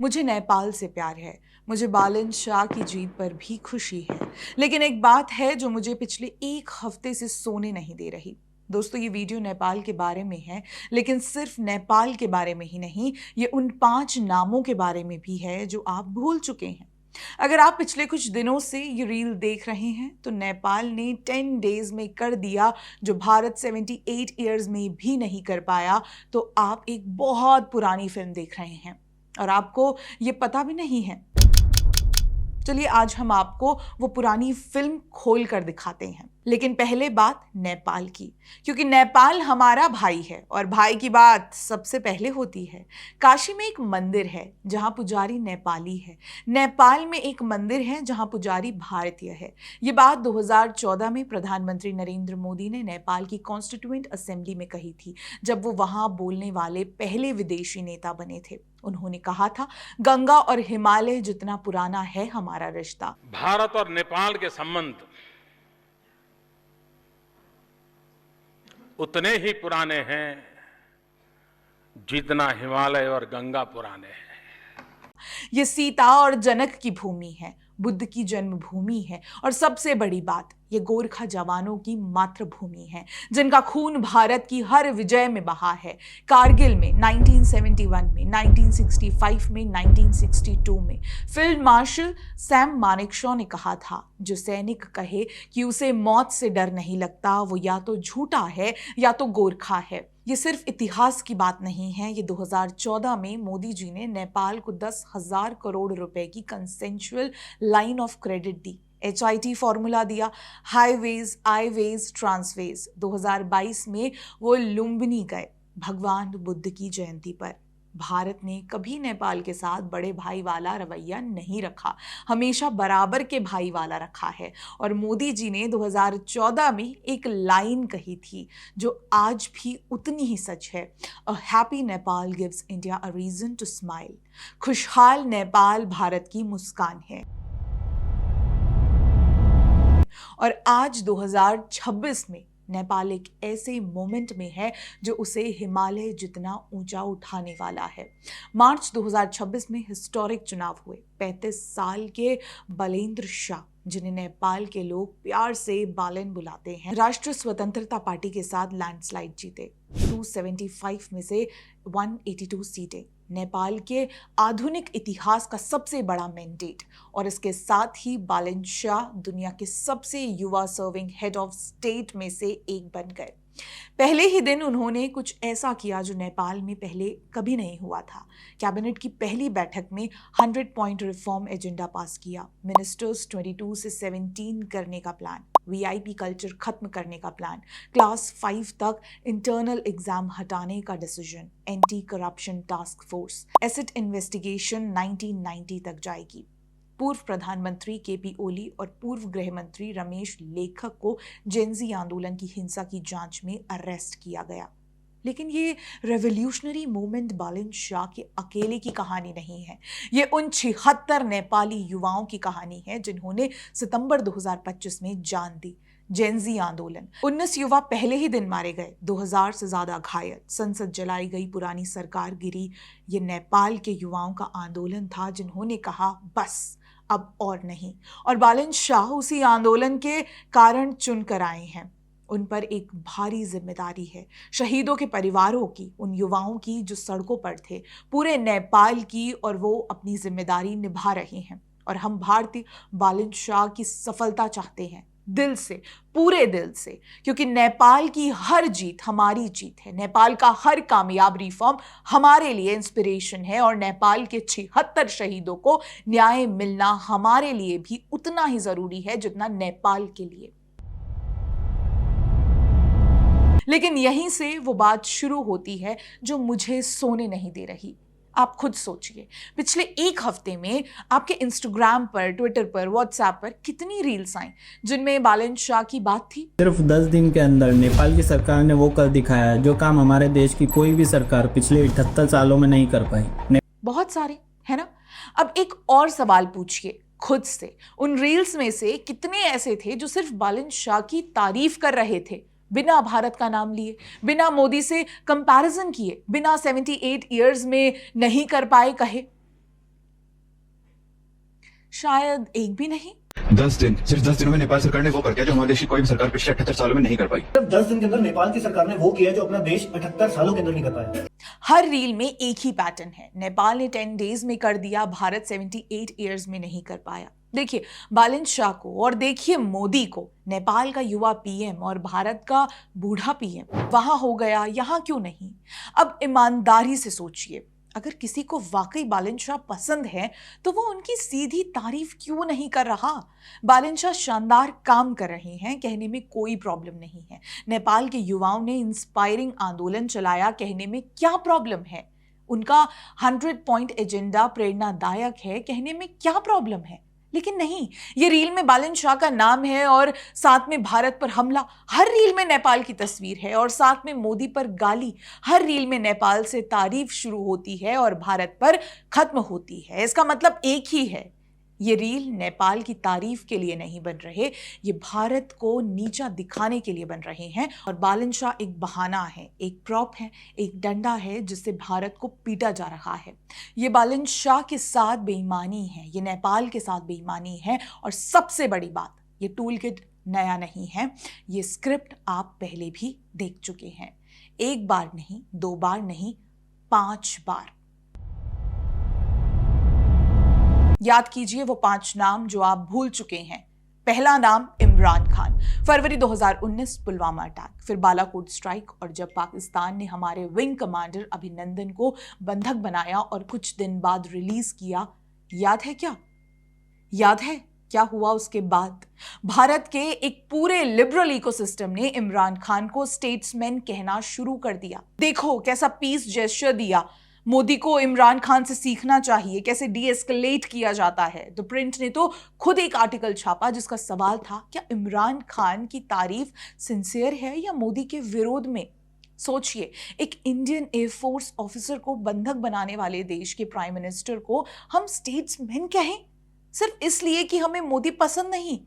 मुझे नेपाल से प्यार है, मुझे बालन शाह की जीत पर भी खुशी है। लेकिन एक बात है जो मुझे पिछले एक हफ्ते से सोने नहीं दे रही। दोस्तों, ये वीडियो नेपाल के बारे में है, लेकिन सिर्फ नेपाल के बारे में ही नहीं, ये उन 5 नामों के बारे में भी है जो आप भूल चुके हैं। अगर आप पिछले कुछ दिनों से ये रील देख रहे हैं तो नेपाल ने 10 डेज में कर दिया जो भारत 78 ईयर्स में भी नहीं कर पाया। तो आप एक बहुत पुरानी फिल्म देख रहे हैं और आपको ये पता भी नहीं है। चलिए आज हम आपको वो पुरानी फिल्म खोल कर दिखाते हैं। लेकिन पहले बात नेपाल की, क्योंकि नेपाल हमारा भाई है और भाई की बात सबसे पहले होती है। काशी में एक मंदिर है जहां पुजारी नेपाली है। नेपाल में एक मंदिर है जहां पुजारी भारतीय है। ये बात 2014 में प्रधानमंत्री नरेंद्र मोदी ने नेपाल की कॉन्स्टिट्यूएंट असेंबली में कही थी, जब वो वहां बोलने वाले पहले विदेशी नेता बने थे। उन्होंने कहा था, गंगा और हिमालय जितना पुराना है हमारा रिश्ता। भारत और नेपाल के संबंध उतने ही पुराने हैं जितना हिमालय और गंगा पुराने हैं। ये सीता और जनक की भूमि है, बुद्ध की जन्मभूमि है और सबसे बड़ी बात, ये गोरखा जवानों की मातृभूमि है, जिनका खून भारत की हर विजय में बहा है। कारगिल में 1971 में, 1965 में, 1962 में फील्ड मार्शल सैम मानेकशॉ ने कहा था, जो सैनिक कहे कि उसे मौत से डर नहीं लगता, वो या तो झूठा है या तो गोरखा है। ये सिर्फ इतिहास की बात नहीं है, ये 2014 में मोदी जी ने नेपाल को 10,000 करोड़ रुपए की consensual line of credit the, HIT formula दिया, हाईवेज, आईवेज, ट्रांसवेज। 2022 में वो लुम्बिनी गए भगवान बुद्ध की जयंती पर। भारत ने कभी नेपाल के साथ बड़े भाई वाला रवैया नहीं रखा, हमेशा बराबर के भाई वाला रखा है। और मोदी जी ने 2014 में एक लाइन कही थी जो आज भी उतनी ही सच है, a happy Nepal gives India a reason to smile. खुशहाल नेपाल भारत की मुस्कान है। और आज 2026 में नेपाल एक ऐसे मोमेंट में है जो उसे हिमालय जितना ऊंचा उठाने वाला है। मार्च 2026 में हिस्टोरिक चुनाव हुए। 35 साल के बलेंद्र शाह, जिन्हें नेपाल के लोग प्यार से बालन बुलाते हैं, राष्ट्रीय स्वतंत्रता पार्टी के साथ लैंडस्लाइड जीते। 275 में से 182 सीटें, नेपाल के आधुनिक इतिहास का सबसे बड़ा मैंडेट। और इसके साथ ही बालन शाह दुनिया के सबसे युवा सर्विंग हेड ऑफ स्टेट में से एक बन गए। पहले ही दिन उन्होंने कुछ ऐसा किया जो नेपाल में पहले कभी नहीं हुआ था। कैबिनेट की पहली बैठक में 100 पॉइंट रिफॉर्म एजेंडा पास किया, मिनिस्टर्स 22 से 17 करने का प्लान, VIP कल्चर खत्म करने का प्लान, क्लास 5 तक इंटरनल एग्जाम हटाने का decision, anti corruption task force, asset investigation 1990 तक जाएगी। पूर्व प्रधानमंत्री KP ओली और पूर्व गृह मंत्री रमेश लेखक को जेनजी आंदोलन की हिंसा की जांच में अरेस्ट किया गया। लेकिन ये रेवोल्यूशनरी मूवमेंट बालन शाह के अकेले की कहानी नहीं है, ये उन 76 नेपाली युवाओं की कहानी है जिन्होंने सितंबर 2025 में जान दी। जेनजी आंदोलन, 19 युवा पहले ही दिन मारे गए, 2000 से ज्यादा घायल, संसद जलाई गई, पुरानी सरकार गिरी। ये नेपाल के युवाओं का आंदोलन था जिन्होंने कहा, बस अब और नहीं। और बालन शाह उसी आंदोलन के कारण चुन कर आए हैं। उन पर एक भारी जिम्मेदारी है, शहीदों के परिवारों की, उन युवाओं की जो सड़कों पर थे, पूरे नेपाल की, और वो अपनी जिम्मेदारी निभा रहे हैं। और हम भारतीय बालन शाह की सफलता चाहते हैं, दिल से, पूरे दिल से, क्योंकि नेपाल की हर जीत हमारी जीत है। नेपाल का हर कामयाब रिफॉर्म हमारे लिए इंस्पिरेशन है और नेपाल के 76 शहीदों को न्याय मिलना हमारे लिए भी उतना ही जरूरी है जितना नेपाल के लिए। लेकिन यहीं से वो बात शुरू होती है जो मुझे सोने नहीं दे रही। आप खुद सोचिए, पिछले एक हफ्ते में आपके इंस्टाग्राम पर, ट्विटर पर, व्हाट्सएप पर कितनी रील्स आई जिनमें बालन शाह की बात थी। सिर्फ 10 दिन के अंदर नेपाल की सरकार ने वो कर दिखाया जो काम हमारे देश की कोई भी सरकार पिछले 78 सालों में नहीं कर पाई। बहुत सारे, है ना? अब एक और सवाल पूछिए खुद से, उन रील्स में से कितने ऐसे थे जो सिर्फ बालन शाह की तारीफ कर रहे थे, बिना भारत का नाम लिए, बिना मोदी से कंपैरिजन किए, बिना 78 ईयर्स में नहीं कर पाए कहे। शायद एक भी नहीं। 10 दिन, सिर्फ 10 दिनों में नेपाल सरकार ने वो कर दिया जो हमारे देश की कोई भी सरकार पिछले 78 सालों में नहीं कर पाई। सिर्फ 10 दिन के अंदर नेपाल की सरकार ने वो किया जो अपना देश 78 सालों के अंदर नहीं कर पाया। हर रील में एक ही पैटर्न है। नेपाल ने 10 डेज में कर दिया, भारत 78 ईयर्स में नहीं कर पाया। देखिए बालिन शाह को और देखिए मोदी को, नेपाल का युवा पीएम और भारत का बूढ़ा पीएम। वहां हो गया, यहां क्यों नहीं? अब ईमानदारी से सोचिए, अगर किसी को वाकई बालिन शाह पसंद है तो वो उनकी सीधी तारीफ क्यों नहीं कर रहा? बालिन शाह शानदार काम कर रहे हैं, कहने में कोई प्रॉब्लम नहीं है। नेपाल के युवाओं ने इंस्पायरिंग आंदोलन चलाया, कहने में क्या प्रॉब्लम है? उनका 100 पॉइंट एजेंडा प्रेरणादायक है, कहने में क्या प्रॉब्लम है? लेकिन नहीं, ये रील में बालिन शाह का नाम है और साथ में भारत पर हमला। हर रील में नेपाल की तस्वीर है और साथ में मोदी पर गाली। हर रील में नेपाल से तारीफ शुरू होती है और भारत पर खत्म होती है। इसका मतलब एक ही है, ये रील नेपाल की तारीफ के लिए नहीं बन रहे, ये भारत को नीचा दिखाने के लिए बन रहे हैं। और बालिन शाह एक बहाना है, एक प्रॉप है, एक डंडा है जिससे भारत को पीटा जा रहा है। ये बालिन शाह के साथ बेईमानी है, ये नेपाल के साथ बेईमानी है। और सबसे बड़ी बात, ये टूल किट नया नहीं है, ये स्क्रिप्ट आप पहले भी देख चुके हैं। एक बार नहीं, 2 बार नहीं, 5 बार। याद कीजिए वो 5 नाम जो आप भूल चुके हैं। पहला नाम इमरान खान, फरवरी 2019 पुलवामा अटैक, फिर बालाकोट स्ट्राइक, और जब पाकिस्तान ने हमारे विंग कमांडर अभिनंदन को बंधक बनाया और कुछ दिन बाद रिलीज किया। याद है क्या? याद है क्या हुआ उसके बाद? भारत के एक पूरे लिबरल इकोसिस्टम ने इमरान खान को स्टेट्समैन कहना शुरू कर दिया। देखो कैसा पीस जेस्चर दिया। मोदी को इमरान खान से सीखना चाहिए, कैसे डीएस्केलेट किया जाता है। द प्रिंट ने तो खुद एक आर्टिकल छापा जिसका सवाल था, क्या इमरान खान की तारीफ सिंसियर है या मोदी के विरोध में? सोचिए, एक इंडियन एयरफोर्स ऑफिसर को बंधक बनाने वाले देश के प्राइम मिनिस्टर को हम स्टेट्समैन कहें, सिर्फ इसलिए कि हमें मोदी पसंद नहीं।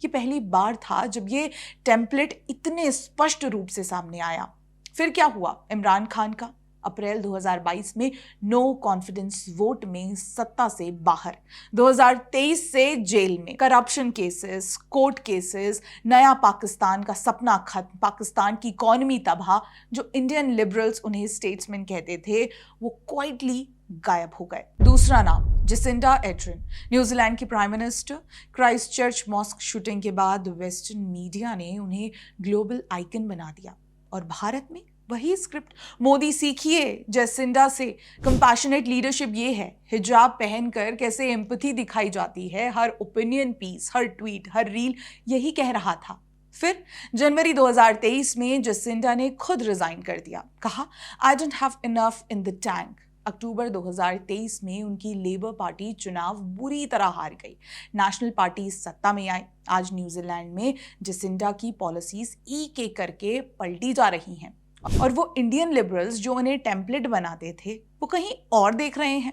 ये पहली बार था जब ये टेम्पलेट इतने स्पष्ट रूप से सामने आया। फिर क्या हुआ इमरान खान का? अप्रैल 2022 में नो कॉन्फिडेंस वोट में सत्ता से बाहर, 2023 से जेल में, करप्शन केसेस, कोर्ट केसेस, नया पाकिस्तान का सपना खत्म, पाकिस्तान की इकोनॉमी तबाह। जो इंडियन लिबरल्स उन्हें स्टेट्समैन कहते थे वो क्वाइटली गायब हो गए। दूसरा नाम जसिंडा एड्रिन, न्यूजीलैंड की prime minister. Christchurch mosque shooting के बाद वेस्टर्न मीडिया ने उन्हें ग्लोबल आइकन बना दिया। और भारत में वही स्क्रिप्ट। मोदी सीखिए जसिंडा से, कंपैशनेट लीडरशिप ये है। हिजाब पहनकर कैसे एम्पैथी दिखाई जाती है, हर ओपिनियन पीस, हर ट्वीट, हर रील यही कह रहा था। फिर जनवरी 2023 में जसिंडा ने खुद रिजाइन कर दिया, कहा I don't have enough in the tank. अक्टूबर 2023 में उनकी लेबर पार्टी चुनाव बुरी तरह हार गई, नेशनल पार्टी सत्ता में आई। आज न्यूजीलैंड में जसिंडा की पॉलिसीज एक एक करके पलटी जा रही हैं और वो इंडियन लिबरल्स जो उन्हें टेम्पलेट बनाते थे वो कहीं और देख रहे हैं।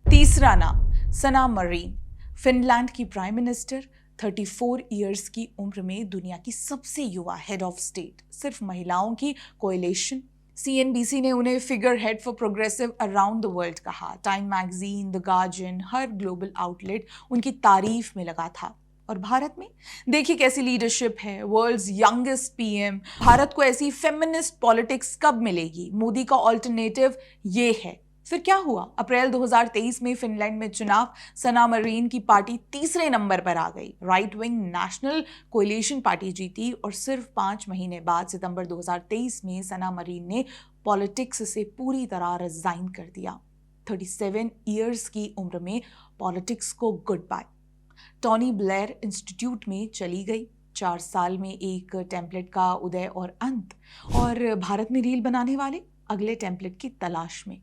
तीसरा नाम सना मरीन, फिनलैंड की प्राइम मिनिस्टर। 34 इयर्स की उम्र में दुनिया की सबसे युवा हेड ऑफ स्टेट, सिर्फ महिलाओं की कोएलिशन। CNBC ने उन्हें figurehead for progressive around the world कहा। टाइम मैगजीन, द गार्जियन, हर ग्लोबल आउटलेट उनकी तारीफ में लगा था। और भारत में देखिए कैसी लीडरशिप है, वर्ल्ड्स यंगेस्ट पीएम। भारत को ऐसी फेमिनिस्ट पॉलिटिक्स कब मिलेगी? मोदी का ऑल्टरनेटिव ये है। फिर क्या हुआ? अप्रैल 2023 में फिनलैंड में चुनाव, सना मरीन की पार्टी तीसरे नंबर पर आ गई। Right wing national coalition party जीती और सिर्फ 5 महीने बाद सितंबर 2023 में सना मरीन ने पॉलिटिक्स से पूरी तरह रिजाइन कर दिया। 37 इयर्स की उम्र में पॉलिटिक्स को goodbye. Tony Blair Institute में चली गई। 4 साल में एक टेम्पलेट का उदय और अंत, और भारत में रील बनाने वाले अगले टेम्पलेट की तलाश में।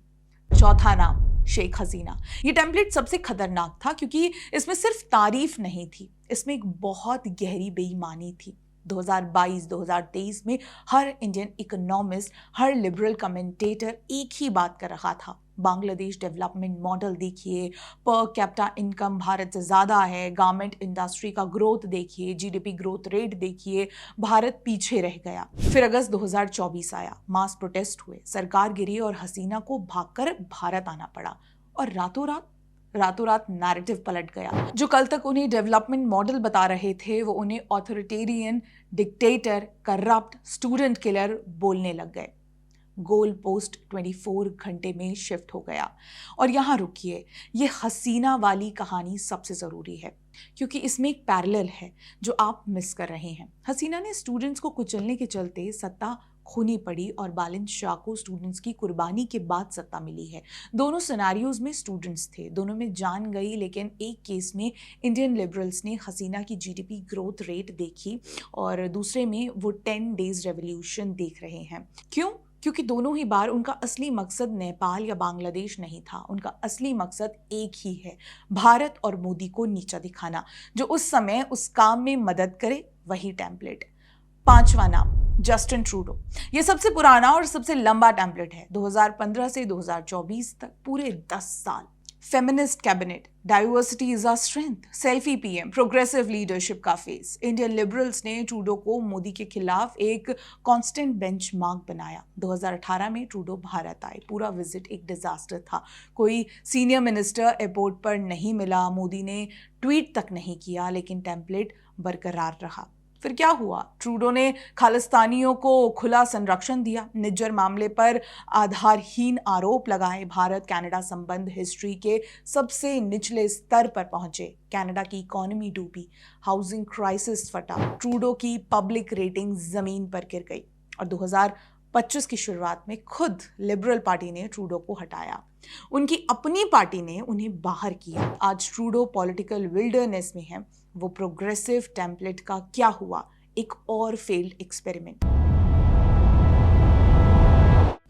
चौथा नाम शेख हसीना। ये टेम्पलेट सबसे खतरनाक था क्योंकि इसमें सिर्फ तारीफ नहीं थी, इसमें एक बहुत गहरी बेईमानी थी। 2022-2023 में हर इंडियन इकोनॉमिस्ट, हर लिबरल कमेंटेटर एक ही बात कर रहा था, बांग्लादेश डेवलपमेंट मॉडल देखिए, पर कैपिटा इनकम भारत से ज़्यादा है, गारमेंट इंडस्ट्री का ग्रोथ देखिए, जीडीपी ग्रोथ रेट देखिए, भारत पीछे रह गया। फिर अगस्त 2024 आया, मास प्रोटेस्ट हुए, सरकार गिरी और हसीना को भागकर भारत आना पड़ा। और रातों रात रातों रात नैरेटिव पलट गया। जो कल तक उन्हें डेवलपमेंट मॉडल बता रहे थे वो उन्हें authoritarian, dictator, corrupt, student killer बोलने लग गए। गोल पोस्ट 24 घंटे में शिफ्ट हो गया। और यहाँ रुकिए, ये हसीना वाली कहानी सबसे ज़रूरी है क्योंकि इसमें एक पैरेलल है जो आप मिस कर रहे हैं। हसीना ने स्टूडेंट्स को कुचलने के चलते सत्ता खोनी पड़ी और बालिन शाह को स्टूडेंट्स की कुर्बानी के बाद सत्ता मिली है। दोनों सिनेरियोज में स्टूडेंट्स थे, दोनों में जान गई, लेकिन एक केस में इंडियन लिबरल्स ने हसीना की जीडीपी ग्रोथ रेट देखी और दूसरे में वो 10 डेज रेवोल्यूशन देख रहे हैं। क्यों? क्योंकि दोनों ही बार उनका असली मकसद नेपाल या बांग्लादेश नहीं था। उनका असली मकसद एक ही है, भारत और मोदी को नीचा दिखाना। जो उस समय उस काम में मदद करे वही टेम्पलेट। 5वां नाम, जस्टिन ट्रूडो। ये सबसे पुराना और सबसे लंबा टेम्पलेट है। 2015 से 2024 तक पूरे 10 साल। Feminist cabinet, diversity is our strength, selfie PM, progressive leadership का फेस। इंडियन लिबरल्स ने ट्रूडो को मोदी के खिलाफ एक कांस्टेंट बेंचमार्क बनाया। 2018 में ट्रूडो भारत आए। पूरा विजिट एक डिजास्टर था। कोई सीनियर मिनिस्टर एयरपोर्ट पर नहीं मिला, मोदी ने ट्वीट तक नहीं किया, लेकिन टेम्पलेट बरकरार रहा। फिर क्या हुआ? ट्रूडो ने खालिस्तानियों को खुला संरक्षण दिया, निज्जर मामले पर आधारहीन आरोप लगाए, भारत कनाडा संबंध हिस्ट्री के सबसे निचले स्तर पर पहुंचे, कनाडा की इकोनॉमी डूबी, हाउसिंग क्राइसिस फटा, ट्रूडो की पब्लिक रेटिंग जमीन पर गिर गई और 2025 की शुरुआत में खुद लिबरल पार्टी ने ट्रूडो को हटाया। उनकी अपनी पार्टी ने उन्हें बाहर किया। आज ट्रूडो पॉलिटिकल विल्डरनेस में है। वो प्रोग्रेसिव टेम्पलेट का क्या हुआ? एक और फेल्ड एक्सपेरिमेंट।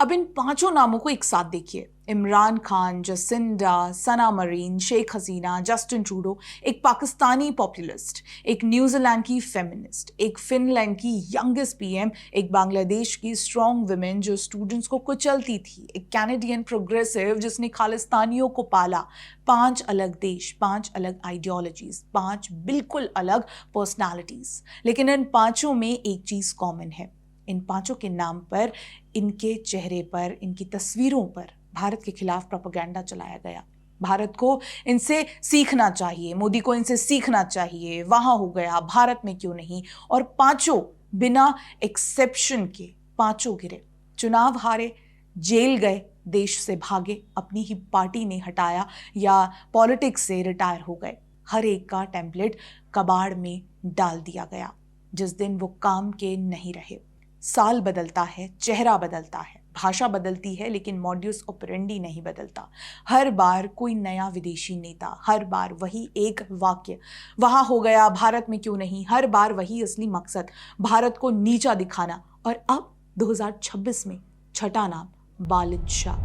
अब इन 5 नामों को एक साथ देखिए। इमरान खान, जसिंडा, सना marine, Sheikh Hasina, Justin Trudeau. एक पाकिस्तानी पॉपुलिस्ट, एक न्यूजीलैंड की फेमिनिस्ट, एक फिनलैंड की यंगेस्ट पीएम, एक बांग्लादेश की स्ट्रॉन्ग वुमेन जो स्टूडेंट्स को कुचलती थी, एक कैनेडियन प्रोग्रेसिव जिसने खालिस्तानियों को पाला। 5 अलग देश, 5 अलग आइडियोलॉजीज, 5 बिल्कुल अलग पर्सनालिटीज, लेकिन इन 5 में एक चीज कॉमन है। इन 5 के नाम पर, इनके चेहरे पर, इनकी तस्वीरों पर भारत के खिलाफ प्रोपेगेंडा चलाया गया। भारत को इनसे सीखना चाहिए, मोदी को इनसे सीखना चाहिए, वहां हो गया, भारत में क्यों नहीं? और 5 बिना एक्सेप्शन के 5 गिरे, चुनाव हारे, जेल गए, देश से भागे, अपनी ही पार्टी ने हटाया या पॉलिटिक्स से रिटायर हो गए। हर एक का टेम्पलेट कबाड़ में डाल दिया गया जिस दिन वो काम के नहीं रहे। साल बदलता है, चेहरा बदलता है, भाषा बदलती है, लेकिन मॉड्यूस ऑपरेंडी नहीं बदलता। हर बार कोई नया विदेशी नेता, हर बार वही एक वाक्य, वहां हो गया, भारत में क्यों नहीं? हर बार वही असली मकसद, भारत को नीचा दिखाना। और अब 2026 में 6ठा नाम, बालिन शाह।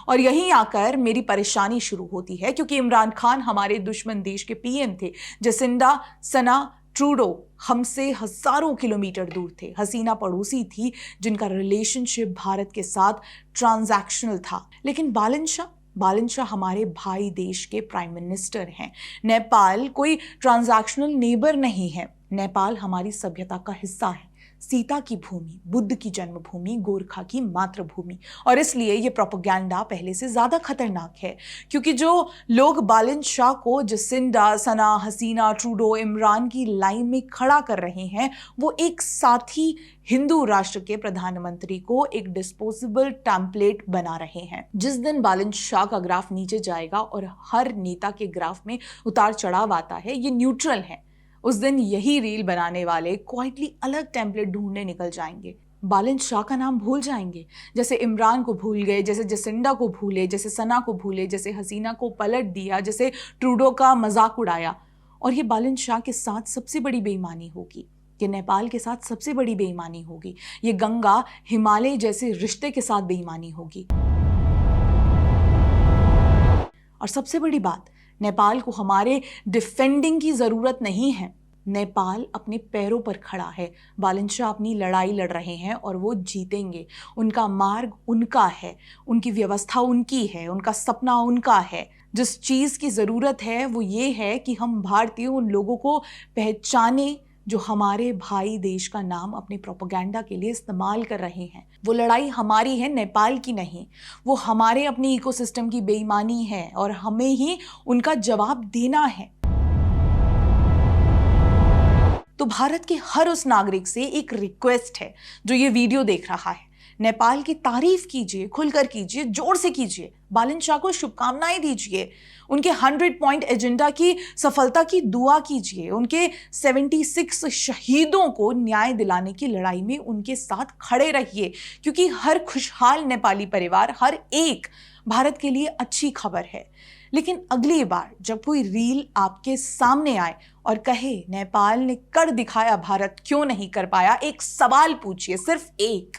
और यहीं आकर मेरी परेशानी शुरू होती है क्योंकि इमरान खान हमारे दुश्मन देश के पीएम थे। जसिंडा, सना, ट्रूडो हमसे हजारों किलोमीटर दूर थे। हसीना पड़ोसी थी जिनका रिलेशनशिप भारत के साथ ट्रांजैक्शनल था। लेकिन बालिन शाह हमारे भाई देश के प्राइम मिनिस्टर हैं। नेपाल कोई ट्रांजैक्शनल नेबर नहीं है। नेपाल हमारी सभ्यता का हिस्सा है, सीता की भूमि, बुद्ध की जन्मभूमि, गोरखा की मातृभूमि। और इसलिए ये प्रोपेगेंडा पहले से ज्यादा खतरनाक है क्योंकि जो लोग बालिन शाह को जसिंडा, सना, हसीना, ट्रूडो, इमरान की लाइन में खड़ा कर रहे हैं, वो एक साथी हिंदू राष्ट्र के प्रधानमंत्री को एक डिस्पोजेबल टेम्पलेट बना रहे हैं। जिस दिन बालिन शाह का ग्राफ नीचे जाएगा और हर नेता के ग्राफ में उतार चढ़ाव आता है, ये न्यूट्रल है, उस दिन यही रील बनाने वाले क्वाइटली अलग टेम्पलेट ढूंढने निकल जाएंगे। बालिन शाह का नाम भूल जाएंगे, जैसे इमरान को भूल गए, जैसे जसिंडा को भूले, जैसे सना को भूले, जैसे हसीना को पलट दिया, जैसे ट्रूडो का मजाक उड़ाया। और ये बालिन शाह के साथ सबसे बड़ी बेईमानी होगी, ये नेपाल के साथ सबसे बड़ी बेईमानी होगी, ये गंगा हिमालय जैसे रिश्ते के साथ बेईमानी होगी। और सबसे बड़ी बात, नेपाल को हमारे डिफेंडिंग की जरूरत नहीं है। नेपाल अपने पैरों पर खड़ा है। बालिन शाह अपनी लड़ाई लड़ रहे हैं और वो जीतेंगे। उनका मार्ग उनका है, उनकी व्यवस्था उनकी है, उनका सपना उनका है। जिस चीज की जरूरत है वो ये है कि हम भारतीय उन लोगों को पहचाने, जो हमारे भाई देश का नाम अपने प्रोपेगेंडा के लिए इस्तेमाल कर रहे हैं। वो लड़ाई हमारी है, नेपाल की नहीं। वो हमारे अपने इकोसिस्टम की बेईमानी है और हमें ही उनका जवाब देना है। तो भारत के हर उस नागरिक से एक रिक्वेस्ट है जो ये वीडियो देख रहा है, नेपाल की तारीफ कीजिए, खुलकर कीजिए, जोर से कीजिए, बालन शाह को शुभकामनाएं दीजिए, उनके 100 पॉइंट एजेंडा की सफलता की दुआ कीजिए, उनके 76 शहीदों को न्याय दिलाने की लड़ाई में उनके साथ खड़े रहिए, क्योंकि हर खुशहाल नेपाली परिवार, हर एक भारत के लिए अच्छी खबर है। लेकिन अगली बार जब कोई रील आपके सामने आए और कहे नेपाल ने कर दिखाया, भारत क्यों नहीं कर पाया, एक सवाल पूछिए, सिर्फ एक,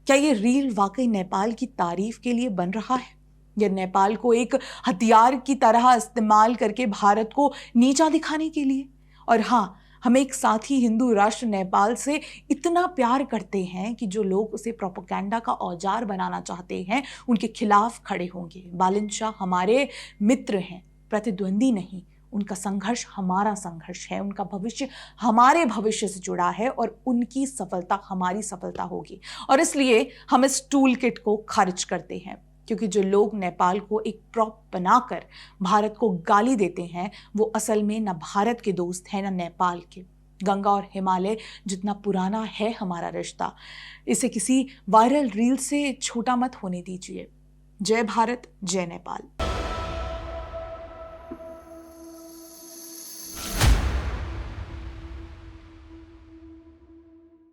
क्या ये रील वाकई नेपाल की तारीफ के लिए बन रहा है या नेपाल को एक हथियार की तरह इस्तेमाल करके भारत को नीचा दिखाने के लिए? और हाँ, हम एक साथी हिंदू राष्ट्र नेपाल से इतना प्यार करते हैं कि जो लोग उसे प्रोपेगेंडा का औजार बनाना चाहते हैं उनके खिलाफ खड़े होंगे। बालन शाह हमारे मित्र हैं, प्रतिद्वंदी नहीं। उनका संघर्ष हमारा संघर्ष है, उनका भविष्य हमारे भविष्य से जुड़ा है और उनकी सफलता हमारी सफलता होगी। और इसलिए हम इस टूल किट को खारिज करते हैं, क्योंकि जो लोग नेपाल को एक प्रॉप बनाकर भारत को गाली देते हैं वो असल में न भारत के दोस्त हैं न नेपाल के। गंगा और हिमालय जितना पुराना है हमारा रिश्ता, इसे किसी वायरल रील से छोटा मत होने दीजिए। जय भारत, जय नेपाल।